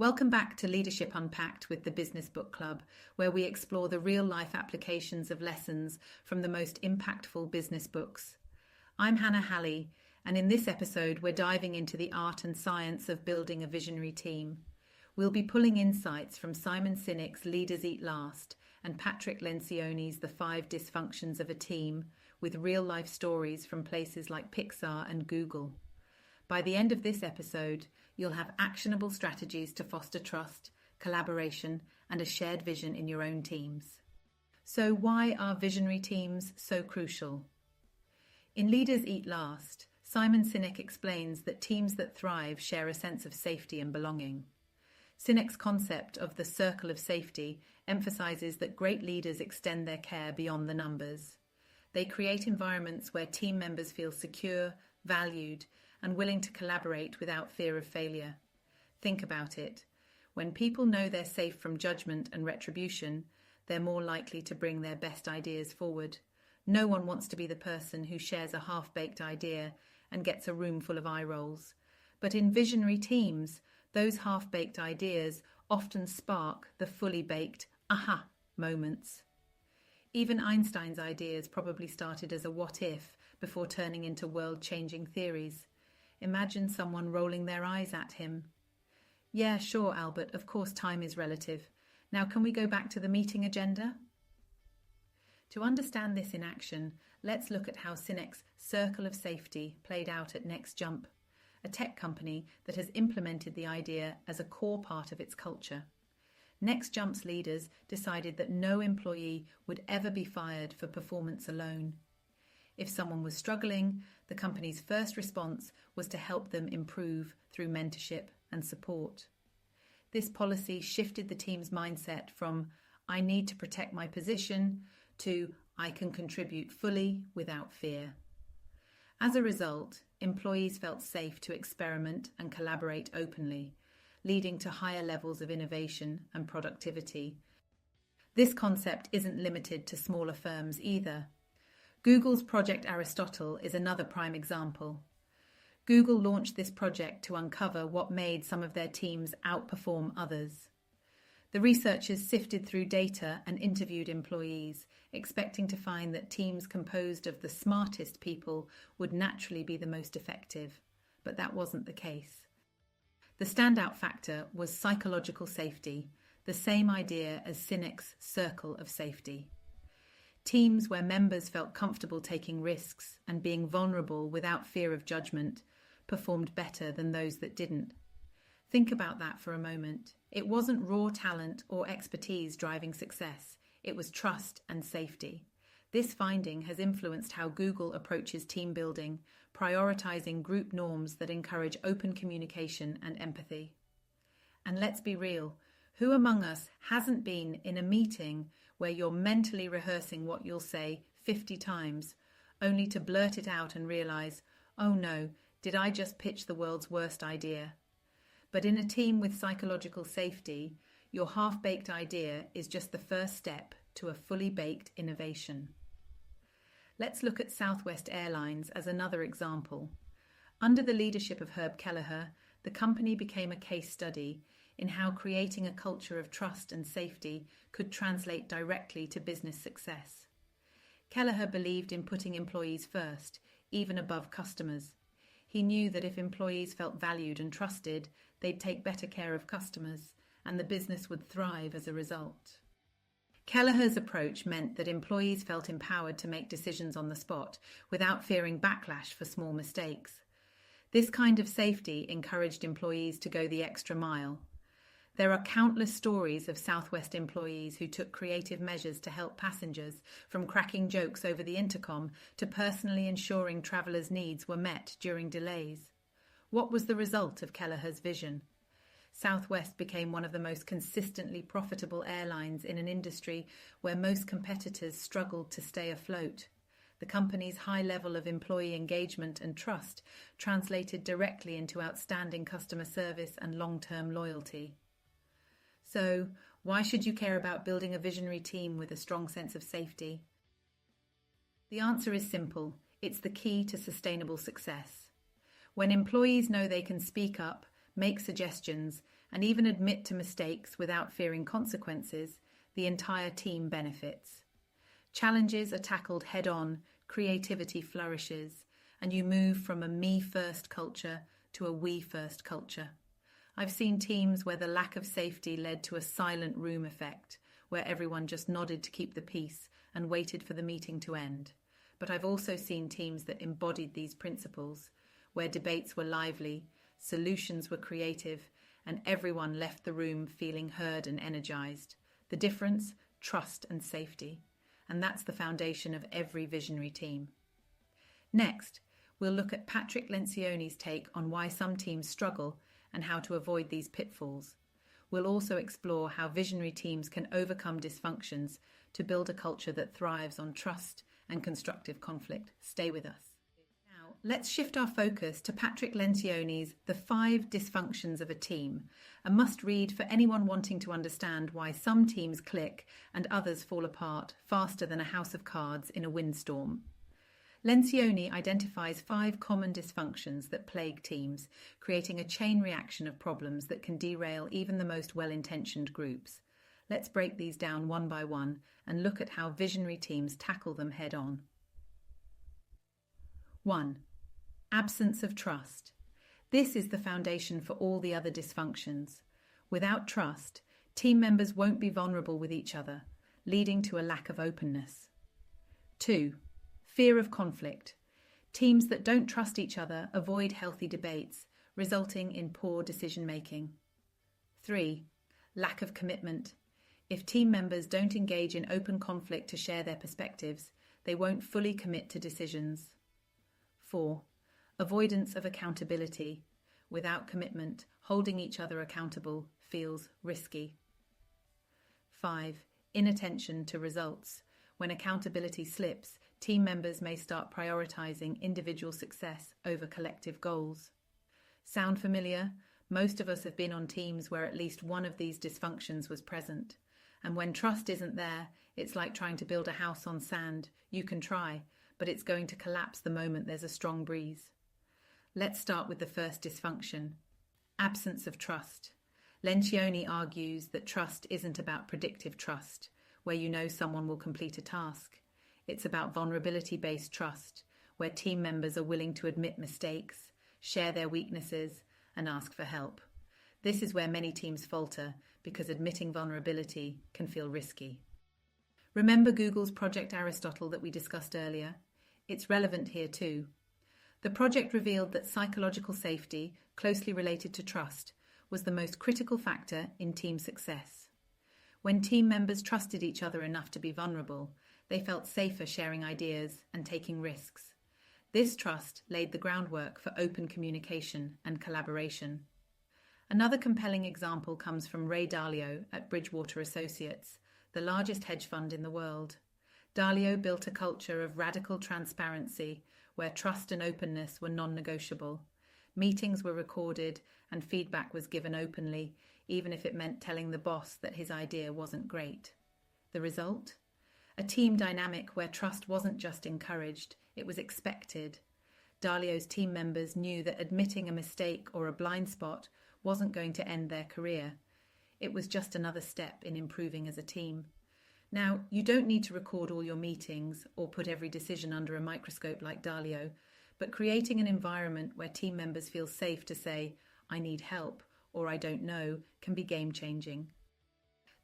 Welcome back to Leadership Unpacked with the Business Book Club, where we explore the real-life applications of lessons from the most impactful business books. I'm Hannah Halley, and in this episode we're diving into the art and science of building a visionary team. We'll be pulling insights from Simon Sinek's Leaders Eat Last and Patrick Lencioni's The 5 Dysfunctions of a Team, with real-life stories from places like Pixar and Google. By the end of this episode, you'll have actionable strategies to foster trust, collaboration, and a shared vision in your own teams. So why are visionary teams so crucial? In Leaders Eat Last, Simon Sinek explains that teams that thrive share a sense of safety and belonging. Sinek's concept of the circle of safety emphasizes that great leaders extend their care beyond the numbers. They create environments where team members feel secure, valued, and willing to collaborate without fear of failure. Think about it. When people know they're safe from judgment and retribution, they're more likely to bring their best ideas forward. No one wants to be the person who shares a half-baked idea and gets a room full of eye rolls. But in visionary teams, those half-baked ideas often spark the fully baked aha moments. Even Einstein's ideas probably started as a what-if before turning into world-changing theories. Imagine someone rolling their eyes at him. Yeah, sure, Albert, of course time is relative. Now can we go back to the meeting agenda? To understand this in action, let's look at how Sinek's circle of safety played out at Next Jump, a tech company that has implemented the idea as a core part of its culture. Next Jump's leaders decided that no employee would ever be fired for performance alone. If someone was struggling, the company's first response was to help them improve through mentorship and support. This policy shifted the team's mindset from "I need to protect my position" to "I can contribute fully without fear." As a result, employees felt safe to experiment and collaborate openly, leading to higher levels of innovation and productivity. This concept isn't limited to smaller firms either. Google's Project Aristotle is another prime example. Google launched this project to uncover what made some of their teams outperform others. The researchers sifted through data and interviewed employees, expecting to find that teams composed of the smartest people would naturally be the most effective, but that wasn't the case. The standout factor was psychological safety, the same idea as Sinek's circle of safety. Teams where members felt comfortable taking risks and being vulnerable without fear of judgment performed better than those that didn't. Think about that for a moment. It wasn't raw talent or expertise driving success. It was trust and safety. This finding has influenced how Google approaches team building, prioritizing group norms that encourage open communication and empathy. And let's be real, who among us hasn't been in a meeting where you're mentally rehearsing what you'll say 50 times, only to blurt it out and realize, oh no, did I just pitch the world's worst idea? But in a team with psychological safety, your half-baked idea is just the first step to a fully baked innovation. Let's look at Southwest Airlines as another example. Under the leadership of Herb Kelleher, the company became a case study in how creating a culture of trust and safety could translate directly to business success. Kelleher believed in putting employees first, even above customers. He knew that if employees felt valued and trusted, they'd take better care of customers, and the business would thrive as a result. Kelleher's approach meant that employees felt empowered to make decisions on the spot without fearing backlash for small mistakes. This kind of safety encouraged employees to go the extra mile. There are countless stories of Southwest employees who took creative measures to help passengers, from cracking jokes over the intercom to personally ensuring travelers' needs were met during delays. What was the result of Kelleher's vision? Southwest became one of the most consistently profitable airlines in an industry where most competitors struggled to stay afloat. The company's high level of employee engagement and trust translated directly into outstanding customer service and long-term loyalty. So, why should you care about building a visionary team with a strong sense of safety? The answer is simple. It's the key to sustainable success. When employees know they can speak up, make suggestions, and even admit to mistakes without fearing consequences, the entire team benefits. Challenges are tackled head-on, creativity flourishes, and you move from a me-first culture to a we-first culture. I've seen teams where the lack of safety led to a silent room effect, where everyone just nodded to keep the peace and waited for the meeting to end. But I've also seen teams that embodied these principles, where debates were lively, solutions were creative, and everyone left the room feeling heard and energized. The difference? Trust and safety. And that's the foundation of every visionary team. Next, we'll look at Patrick Lencioni's take on why some teams struggle and how to avoid these pitfalls. We'll also explore how visionary teams can overcome dysfunctions to build a culture that thrives on trust and constructive conflict. Stay with us. Now, let's shift our focus to Patrick Lencioni's The 5 Dysfunctions of a Team, a must-read for anyone wanting to understand why some teams click and others fall apart faster than a house of cards in a windstorm. Lencioni identifies 5 common dysfunctions that plague teams, creating a chain reaction of problems that can derail even the most well-intentioned groups. Let's break these down one by one and look at how visionary teams tackle them head-on. 1. Absence of trust. This is the foundation for all the other dysfunctions. Without trust, team members won't be vulnerable with each other, leading to a lack of openness. 2. Fear of conflict. Teams that don't trust each other avoid healthy debates, resulting in poor decision-making. 3. Lack of commitment. If team members don't engage in open conflict to share their perspectives, they won't fully commit to decisions. 4. Avoidance of accountability. Without commitment, holding each other accountable feels risky. 5. Inattention to results. When accountability slips, team members may start prioritizing individual success over collective goals. Sound familiar? Most of us have been on teams where at least one of these dysfunctions was present. And when trust isn't there, it's like trying to build a house on sand. You can try, but it's going to collapse the moment there's a strong breeze. Let's start with the first dysfunction: absence of trust. Lencioni argues that trust isn't about predictive trust, where you know someone will complete a task. It's about vulnerability-based trust, where team members are willing to admit mistakes, share their weaknesses, and ask for help. This is where many teams falter, because admitting vulnerability can feel risky. Remember Google's Project Aristotle that we discussed earlier? It's relevant here too. The project revealed that psychological safety, closely related to trust, was the most critical factor in team success. When team members trusted each other enough to be vulnerable, they felt safer sharing ideas and taking risks. This trust laid the groundwork for open communication and collaboration. Another compelling example comes from Ray Dalio at Bridgewater Associates, the largest hedge fund in the world. Dalio built a culture of radical transparency where trust and openness were non-negotiable. Meetings were recorded and feedback was given openly, even if it meant telling the boss that his idea wasn't great. The result? A team dynamic where trust wasn't just encouraged, it was expected. Dalio's team members knew that admitting a mistake or a blind spot wasn't going to end their career. It was just another step in improving as a team. Now, you don't need to record all your meetings or put every decision under a microscope like Dalio, but creating an environment where team members feel safe to say, "I need help," or "I don't know," can be game-changing.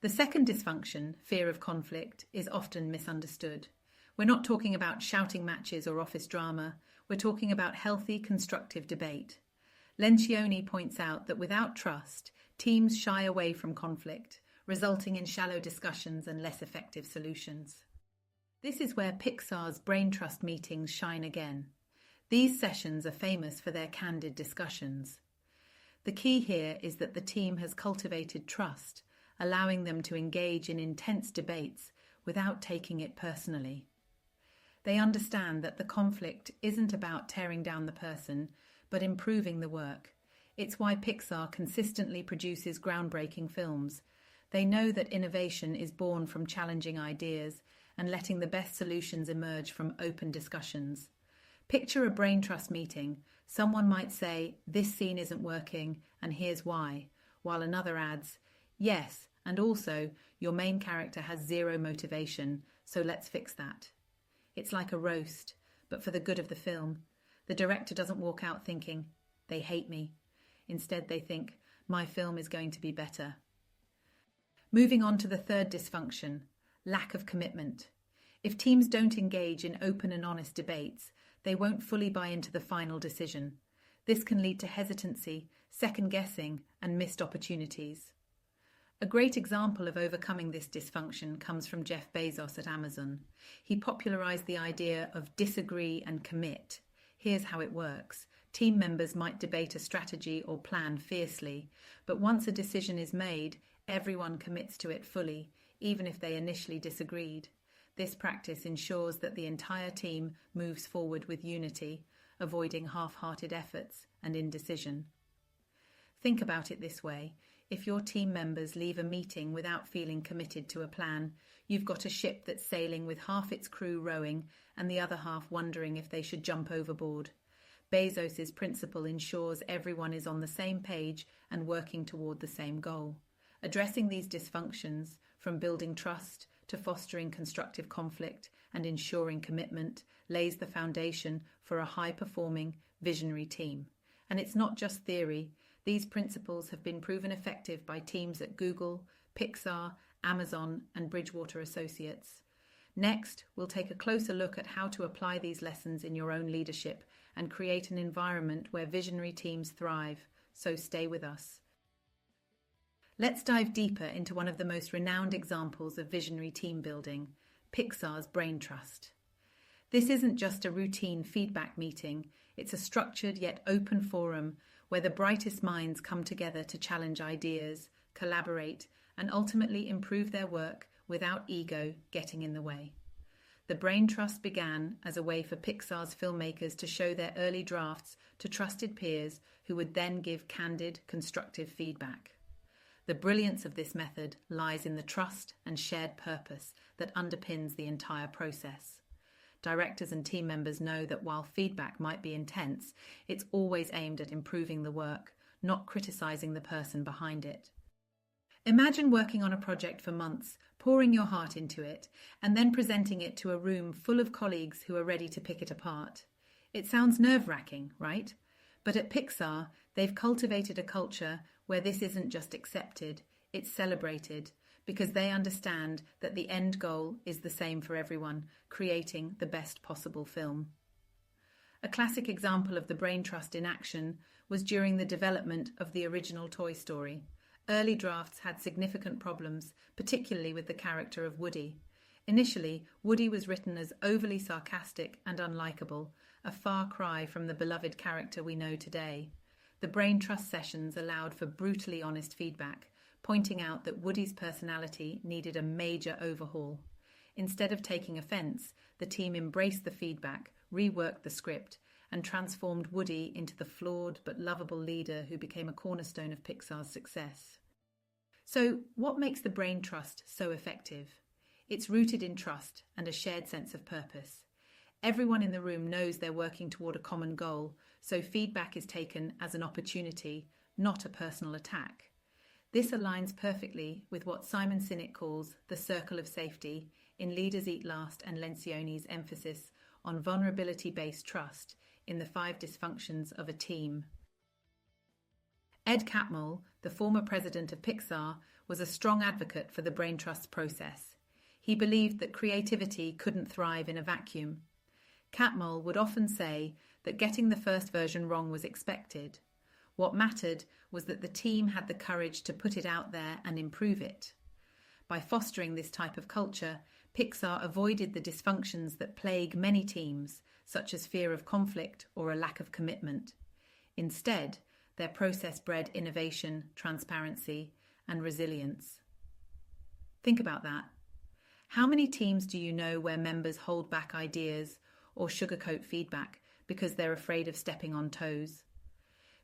The second dysfunction, fear of conflict, is often misunderstood. We're not talking about shouting matches or office drama. We're talking about healthy, constructive debate. Lencioni points out that without trust, teams shy away from conflict, resulting in shallow discussions and less effective solutions. This is where Pixar's brain trust meetings shine again. These sessions are famous for their candid discussions. The key here is that the team has cultivated trust, allowing them to engage in intense debates without taking it personally. They understand that the conflict isn't about tearing down the person, but improving the work. It's why Pixar consistently produces groundbreaking films. They know that innovation is born from challenging ideas and letting the best solutions emerge from open discussions. Picture a brain trust meeting. Someone might say, "This scene isn't working, and here's why," while another adds, "Yes, and also your main character has zero motivation, so let's fix that." It's like a roast, but for the good of the film. The director doesn't walk out thinking, "They hate me." Instead, they think, "My film is going to be better." Moving on to the third dysfunction, lack of commitment. If teams don't engage in open and honest debates, they won't fully buy into the final decision. This can lead to hesitancy, second-guessing, and missed opportunities. A great example of overcoming this dysfunction comes from Jeff Bezos at Amazon. He popularized the idea of disagree and commit. Here's how it works. Team members might debate a strategy or plan fiercely, but once a decision is made, everyone commits to it fully, even if they initially disagreed. This practice ensures that the entire team moves forward with unity, avoiding half-hearted efforts and indecision. Think about it this way. If your team members leave a meeting without feeling committed to a plan, you've got a ship that's sailing with half its crew rowing and the other half wondering if they should jump overboard. Bezos's principle ensures everyone is on the same page and working toward the same goal. Addressing these dysfunctions, from building trust to fostering constructive conflict and ensuring commitment, lays the foundation for a high-performing, visionary team. And it's not just theory. These principles have been proven effective by teams at Google, Pixar, Amazon, and Bridgewater Associates. Next, we'll take a closer look at how to apply these lessons in your own leadership and create an environment where visionary teams thrive. So stay with us. Let's dive deeper into one of the most renowned examples of visionary team building, Pixar's Brain Trust. This isn't just a routine feedback meeting, it's a structured yet open forum where the brightest minds come together to challenge ideas, collaborate, and ultimately improve their work without ego getting in the way. The Brain Trust began as a way for Pixar's filmmakers to show their early drafts to trusted peers who would then give candid, constructive feedback. The brilliance of this method lies in the trust and shared purpose that underpins the entire process. Directors and team members know that while feedback might be intense, it's always aimed at improving the work, not criticizing the person behind it. Imagine working on a project for months, pouring your heart into it, and then presenting it to a room full of colleagues who are ready to pick it apart. It sounds nerve-wracking, right? But at Pixar, they've cultivated a culture where this isn't just accepted, it's celebrated, because they understand that the end goal is the same for everyone, creating the best possible film. A classic example of the brain trust in action was during the development of the original Toy Story. Early drafts had significant problems, particularly with the character of Woody. Initially, Woody was written as overly sarcastic and unlikable, a far cry from the beloved character we know today. The brain trust sessions allowed for brutally honest feedback, pointing out that Woody's personality needed a major overhaul. Instead of taking offense, the team embraced the feedback, reworked the script, and transformed Woody into the flawed but lovable leader who became a cornerstone of Pixar's success. So, what makes the brain trust so effective? It's rooted in trust and a shared sense of purpose. Everyone in the room knows they're working toward a common goal, so feedback is taken as an opportunity, not a personal attack. This aligns perfectly with what Simon Sinek calls the circle of safety in Leaders Eat Last and Lencioni's emphasis on vulnerability-based trust in the 5 dysfunctions of a team. Ed Catmull, the former president of Pixar, was a strong advocate for the brain trust process. He believed that creativity couldn't thrive in a vacuum. Catmull would often say that getting the first version wrong was expected. What mattered was that the team had the courage to put it out there and improve it. By fostering this type of culture, Pixar avoided the dysfunctions that plague many teams, such as fear of conflict or a lack of commitment. Instead, their process bred innovation, transparency, and resilience. Think about that. How many teams do you know where members hold back ideas or sugarcoat feedback because they're afraid of stepping on toes?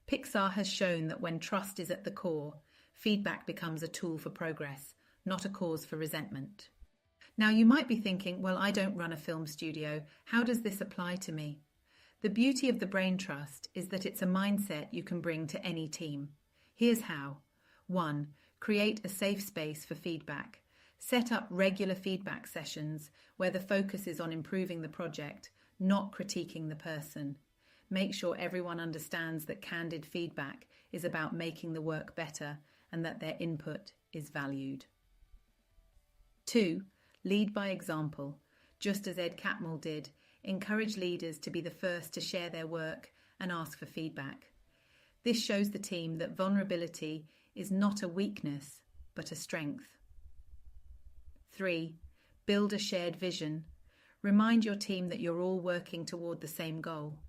Pixar has shown that when trust is at the core, feedback becomes a tool for progress, not a cause for resentment. Now you might be thinking, well, I don't run a film studio. How does this apply to me? The beauty of the brain trust is that it's a mindset you can bring to any team. Here's how. 1. Create a safe space for feedback. Set up regular feedback sessions where the focus is on improving the project, not critiquing the person. Make sure everyone understands that candid feedback is about making the work better and that their input is valued. 2. Lead by example. Just as Ed Catmull did, encourage leaders to be the first to share their work and ask for feedback. This shows the team that vulnerability is not a weakness, but a strength. 3. Build a shared vision. Remind your team that you're all working toward the same goal.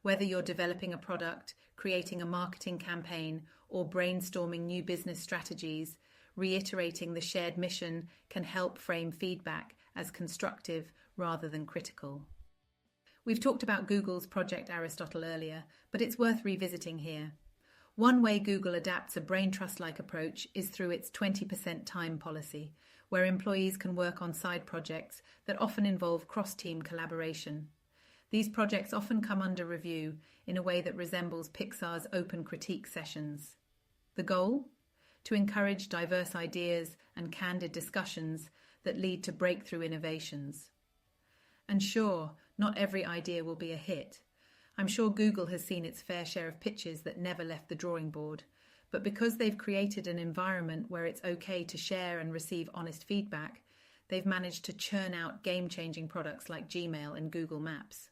Whether you're developing a product, creating a marketing campaign, or brainstorming new business strategies, reiterating the shared mission can help frame feedback as constructive rather than critical. We've talked about Google's Project Aristotle earlier, but it's worth revisiting here. One way Google adapts a brain trust-like approach is through its 20% time policy, where employees can work on side projects that often involve cross-team collaboration. These projects often come under review in a way that resembles Pixar's open critique sessions. The goal? To encourage diverse ideas and candid discussions that lead to breakthrough innovations. And sure, not every idea will be a hit. I'm sure Google has seen its fair share of pitches that never left the drawing board. But because they've created an environment where it's okay to share and receive honest feedback, they've managed to churn out game-changing products like Gmail and Google Maps.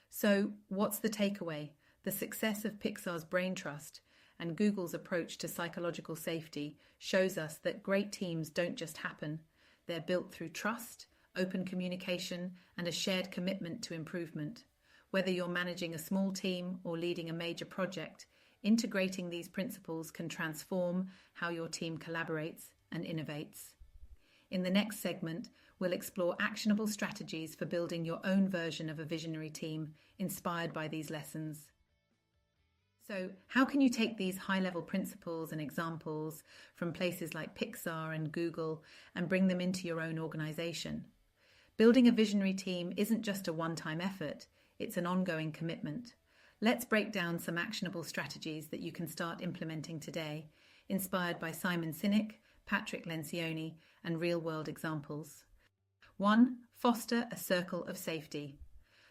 So, what's the takeaway? The success of Pixar's brain trust and Google's approach to psychological safety shows us that great teams don't just happen. They're built through trust, open communication, and a shared commitment to improvement. Whether you're managing a small team or leading a major project, integrating these principles can transform how your team collaborates and innovates. In the next segment, we'll explore actionable strategies for building your own version of a visionary team inspired by these lessons. So, how can you take these high-level principles and examples from places like Pixar and Google and bring them into your own organization? Building a visionary team isn't just a one-time effort, it's an ongoing commitment. Let's break down some actionable strategies that you can start implementing today, inspired by Simon Sinek, Patrick Lencioni, and real-world examples. 1. Foster a circle of safety.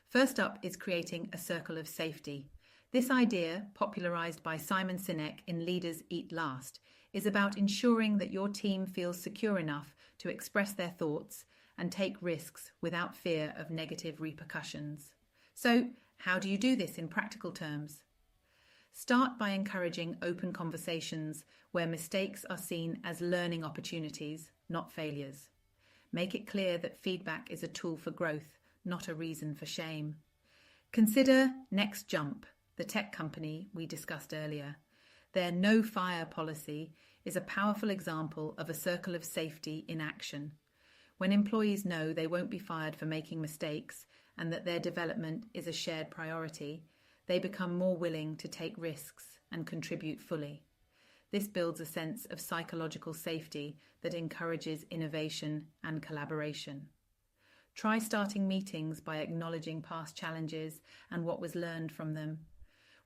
First up is creating a circle of safety. This idea, popularized by Simon Sinek in Leaders Eat Last, is about ensuring that your team feels secure enough to express their thoughts and take risks without fear of negative repercussions. So, how do you do this in practical terms? Start by encouraging open conversations where mistakes are seen as learning opportunities, not failures. Make it clear that feedback is a tool for growth, not a reason for shame. Consider Next Jump, the tech company we discussed earlier. Their no-fire policy is a powerful example of a circle of safety in action. When employees know they won't be fired for making mistakes and that their development is a shared priority, they become more willing to take risks and contribute fully. This builds a sense of psychological safety that encourages innovation and collaboration. Try starting meetings by acknowledging past challenges and what was learned from them.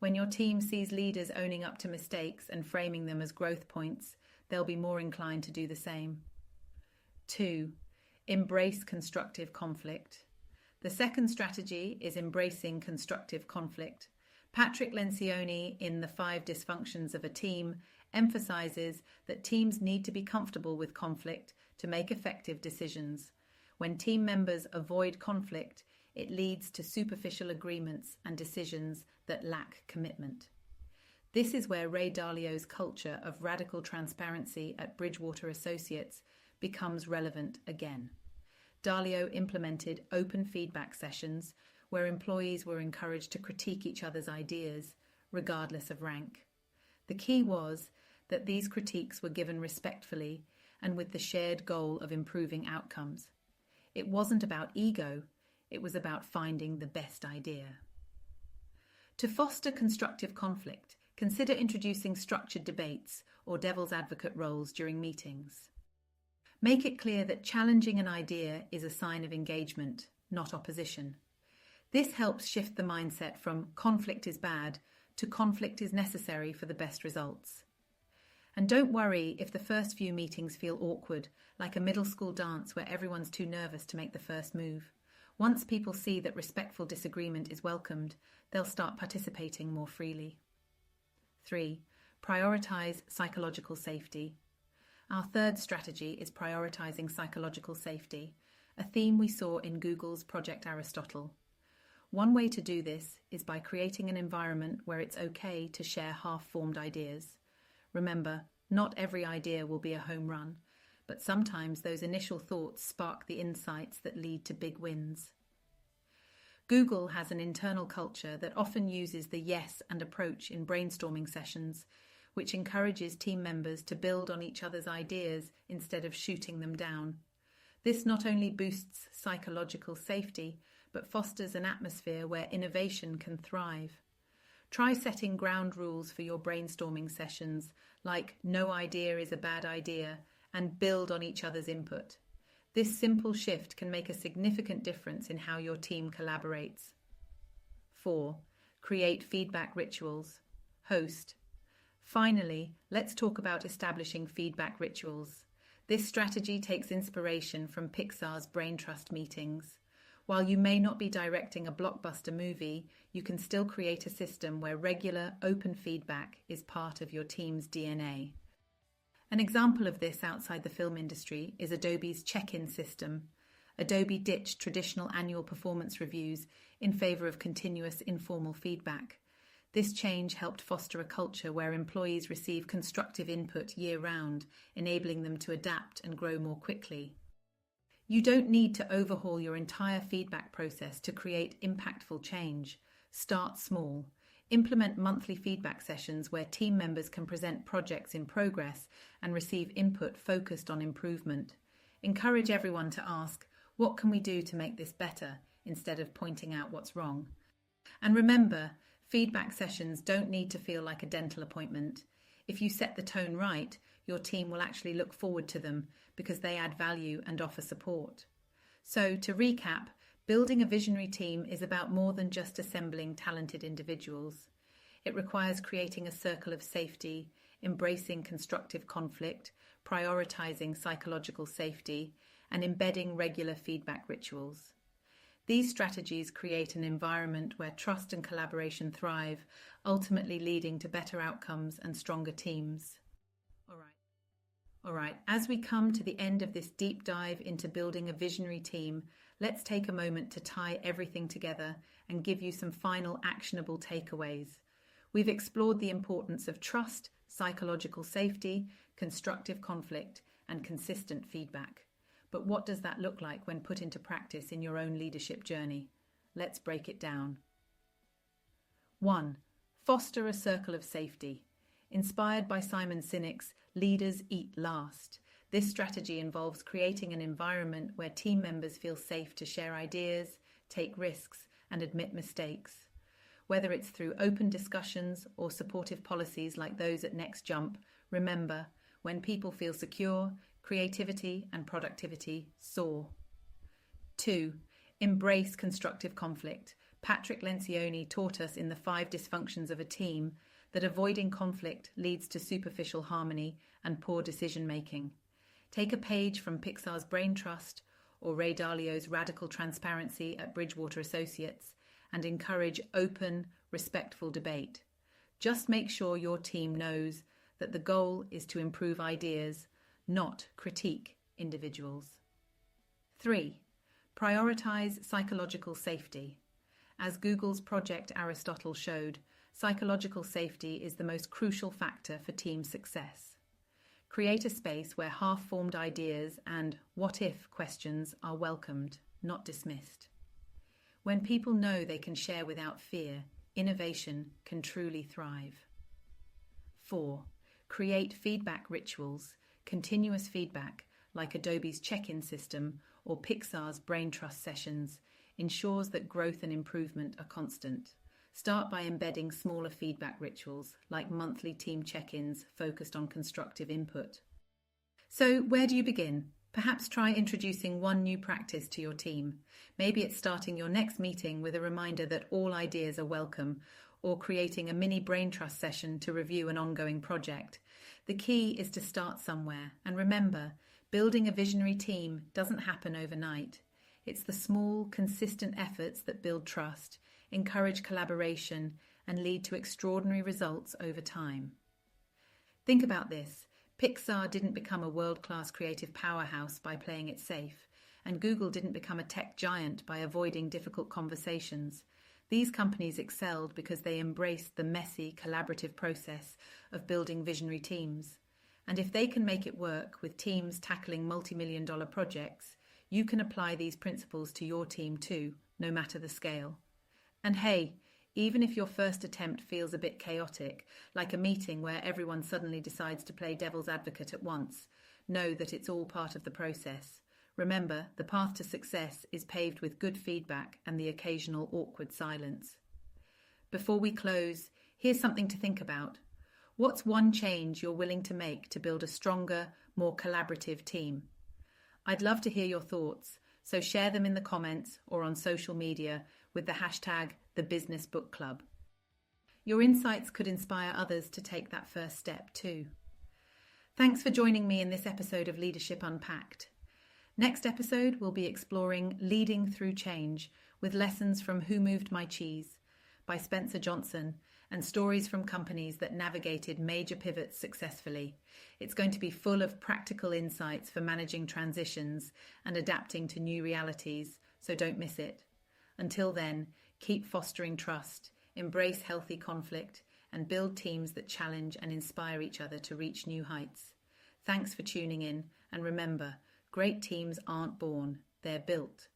When your team sees leaders owning up to mistakes and framing them as growth points, they'll be more inclined to do the same. 2. Embrace constructive conflict. The second strategy is embracing constructive conflict. Patrick Lencioni in The 5 Dysfunctions of a Team emphasizes that teams need to be comfortable with conflict to make effective decisions. When team members avoid conflict, it leads to superficial agreements and decisions that lack commitment. This is where Ray Dalio's culture of radical transparency at Bridgewater Associates becomes relevant again. Dalio implemented open feedback sessions where employees were encouraged to critique each other's ideas, regardless of rank. The key was that these critiques were given respectfully and with the shared goal of improving outcomes. It wasn't about ego, it was about finding the best idea. To foster constructive conflict, consider introducing structured debates or devil's advocate roles during meetings. Make it clear that challenging an idea is a sign of engagement, not opposition. This helps shift the mindset from conflict is bad to conflict is necessary for the best results. And don't worry if the first few meetings feel awkward, like a middle school dance where everyone's too nervous to make the first move. Once people see that respectful disagreement is welcomed, they'll start participating more freely. 3. Prioritize psychological safety. Our third strategy is prioritizing psychological safety, a theme we saw in Google's Project Aristotle. One way to do this is by creating an environment where it's okay to share half-formed ideas. Remember, not every idea will be a home run, but sometimes those initial thoughts spark the insights that lead to big wins. Google has an internal culture that often uses the yes and approach in brainstorming sessions, which encourages team members to build on each other's ideas instead of shooting them down. This not only boosts psychological safety, but fosters an atmosphere where innovation can thrive. Try setting ground rules for your brainstorming sessions, like no idea is a bad idea, and build on each other's input. This simple shift can make a significant difference in how your team collaborates. 4. Create feedback rituals. Host. Finally, let's talk about establishing feedback rituals. This strategy takes inspiration from Pixar's brain trust meetings. While you may not be directing a blockbuster movie, you can still create a system where regular, open feedback is part of your team's DNA. An example of this outside the film industry is Adobe's check-in system. Adobe ditched traditional annual performance reviews in favor of continuous informal feedback. This change helped foster a culture where employees receive constructive input year-round, enabling them to adapt and grow more quickly. You don't need to overhaul your entire feedback process to create impactful change. Start small. Implement monthly feedback sessions where team members can present projects in progress and receive input focused on improvement. Encourage everyone to ask, what can we do to make this better, instead of pointing out what's wrong? And remember, feedback sessions don't need to feel like a dental appointment. If you set the tone right, your team will actually look forward to them because they add value and offer support. So, to recap, building a visionary team is about more than just assembling talented individuals. It requires creating a circle of safety, embracing constructive conflict, prioritizing psychological safety, and embedding regular feedback rituals. These strategies create an environment where trust and collaboration thrive, ultimately leading to better outcomes and stronger teams. All right, as we come to the end of this deep dive into building a visionary team, let's take a moment to tie everything together and give you some final actionable takeaways. We've explored the importance of trust, psychological safety, constructive conflict, and consistent feedback. But what does that look like when put into practice in your own leadership journey? Let's break it down. 1. Foster a circle of safety. Inspired by Simon Sinek's "Leaders Eat Last," this strategy involves creating an environment where team members feel safe to share ideas, take risks, and admit mistakes. Whether it's through open discussions or supportive policies like those at Next Jump, remember, when people feel secure, creativity and productivity soar. 2. Embrace constructive conflict. Patrick Lencioni taught us in The 5 Dysfunctions of a Team that avoiding conflict leads to superficial harmony and poor decision-making. Take a page from Pixar's Brain Trust or Ray Dalio's Radical Transparency at Bridgewater Associates and encourage open, respectful debate. Just make sure your team knows that the goal is to improve ideas, not critique individuals. 3. Prioritize psychological safety. As Google's Project Aristotle showed, psychological safety is the most crucial factor for team success. Create a space where half-formed ideas and what-if questions are welcomed, not dismissed. When people know they can share without fear, innovation can truly thrive. 4. Create feedback rituals. Continuous feedback, like Adobe's check-in system or Pixar's brain trust sessions, ensures that growth and improvement are constant. Start by embedding smaller feedback rituals, like monthly team check-ins focused on constructive input. So, where do you begin? Perhaps try introducing one new practice to your team. Maybe it's starting your next meeting with a reminder that all ideas are welcome, or creating a mini brain trust session to review an ongoing project. The key is to start somewhere. And remember, building a visionary team doesn't happen overnight. It's the small, consistent efforts that build trust, encourage collaboration, and lead to extraordinary results over time. Think about this. Pixar didn't become a world-class creative powerhouse by playing it safe, and Google didn't become a tech giant by avoiding difficult conversations. These companies excelled because they embraced the messy, collaborative process of building visionary teams. And if they can make it work with teams tackling multi-million-dollar projects, you can apply these principles to your team too, no matter the scale. And hey, even if your first attempt feels a bit chaotic, like a meeting where everyone suddenly decides to play devil's advocate at once, know that it's all part of the process. Remember, the path to success is paved with good feedback and the occasional awkward silence. Before we close, here's something to think about. What's one change you're willing to make to build a stronger, more collaborative team? I'd love to hear your thoughts, so share them in the comments or on social media with the hashtag #TheBusinessBookClub. Your insights could inspire others to take that first step too. Thanks for joining me in this episode of Leadership Unpacked. Next episode, we'll be exploring Leading Through Change with lessons from Who Moved My Cheese by Spencer Johnson and stories from companies that navigated major pivots successfully. It's going to be full of practical insights for managing transitions and adapting to new realities, so don't miss it. Until then, keep fostering trust, embrace healthy conflict, and build teams that challenge and inspire each other to reach new heights. Thanks for tuning in, and remember, great teams aren't born, they're built.